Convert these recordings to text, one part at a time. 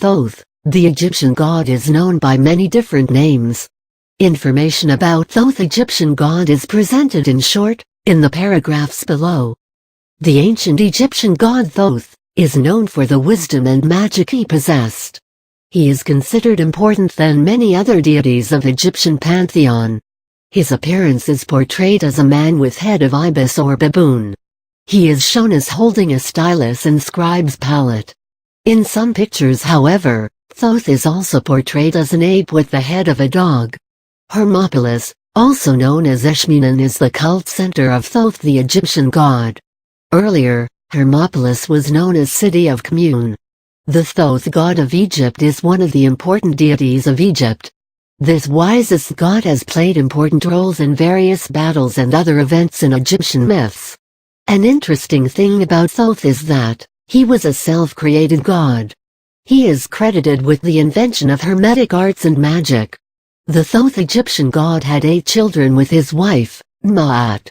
Thoth, the Egyptian god, is known by many different names. Information about Thoth, Egyptian god, is presented in short, in the paragraphs below. The ancient Egyptian god Thoth is known for the wisdom and magic he possessed. He is considered important than many other deities of Egyptian pantheon. His appearance is portrayed as a man with head of ibis or baboon. He is shown as holding a stylus and scribe's palette. In some pictures, however, Thoth is also portrayed as an ape with the head of a dog. Hermopolis, also known as Eshminan, is the cult center of Thoth, the Egyptian god. Earlier, Hermopolis was known as City of Commune. The Thoth god of Egypt is one of the important deities of Egypt. This wisest god has played important roles in various battles and other events in Egyptian myths. An interesting thing about Thoth is that he was a self-created god. He is credited with the invention of hermetic arts and magic. The Thoth Egyptian god had 8 children with his wife, Ma'at.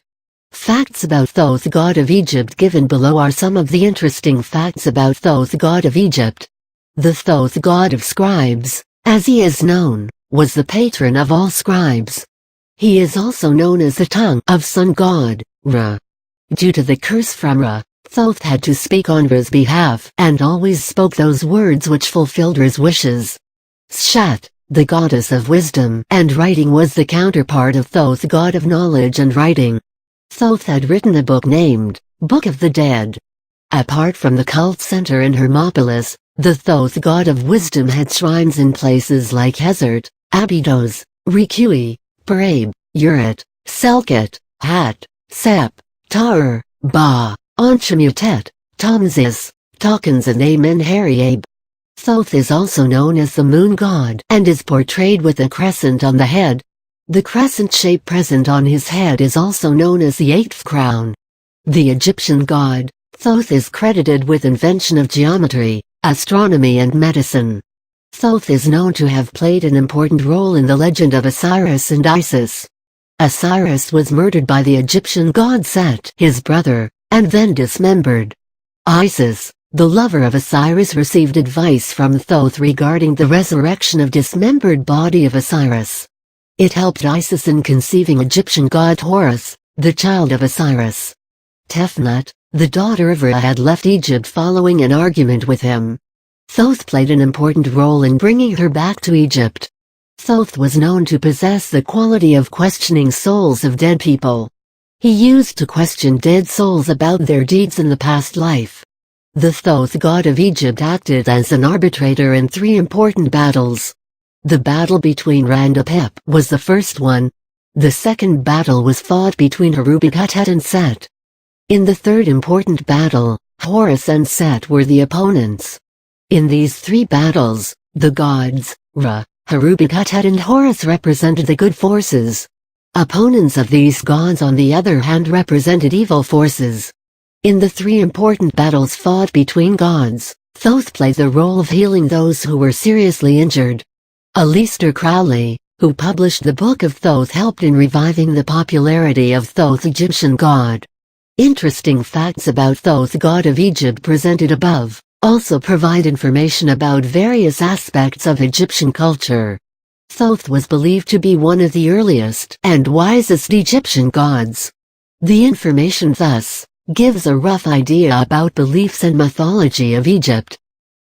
Facts about Thoth god of Egypt given below are some of the interesting facts about Thoth god of Egypt. The Thoth god of scribes, as he is known, was the patron of all scribes. He is also known as the tongue of sun god, Ra. Due to the curse from Ra, Thoth had to speak on Ra's behalf and always spoke those words which fulfilled Ra's wishes. Shat, the goddess of wisdom and writing, was the counterpart of Thoth god of knowledge and writing. Thoth had written a book named Book of the Dead. Apart from the cult center in Hermopolis, the Thoth god of wisdom had shrines in places like Hazert, Abydos, Rikui, Parab, Urit, Selkut, Hat, Sep, Tar, Ba, Anchamutet, Tamzis, Takans and Amenheriab. Thoth is also known as the moon god and is portrayed with a crescent on the head. The crescent shape present on his head is also known as the 8th crown. The Egyptian god, Thoth, is credited with invention of geometry, astronomy and medicine. Thoth is known to have played an important role in the legend of Osiris and Isis. Osiris was murdered by the Egyptian god Set, his brother, and then dismembered. Isis, the lover of Osiris, received advice from Thoth regarding the resurrection of dismembered body of Osiris. It helped Isis in conceiving Egyptian god Horus, the child of Osiris. Tefnut, the daughter of Ra, had left Egypt following an argument with him. Thoth played an important role in bringing her back to Egypt. Thoth was known to possess the quality of questioning souls of dead people. He used to question dead souls about their deeds in the past life. The Thoth god of Egypt acted as an arbitrator in 3 important battles. The battle between Ra and Apep was the first one. The second battle was fought between Herubakutet and Set. In the third important battle, Horus and Set were the opponents. In these 3 battles, the gods, Ra, Herubakutet and Horus, represented the good forces. Opponents of these gods, on the other hand, represented evil forces. In the 3 important battles fought between gods, Thoth played the role of healing those who were seriously injured. Aleister Crowley, who published the Book of Thoth, helped in reviving the popularity of Thoth, Egyptian god. Interesting facts about Thoth god of Egypt presented above also provide information about various aspects of Egyptian culture. Thoth was believed to be one of the earliest and wisest Egyptian gods. The information thus gives a rough idea about beliefs and mythology of Egypt.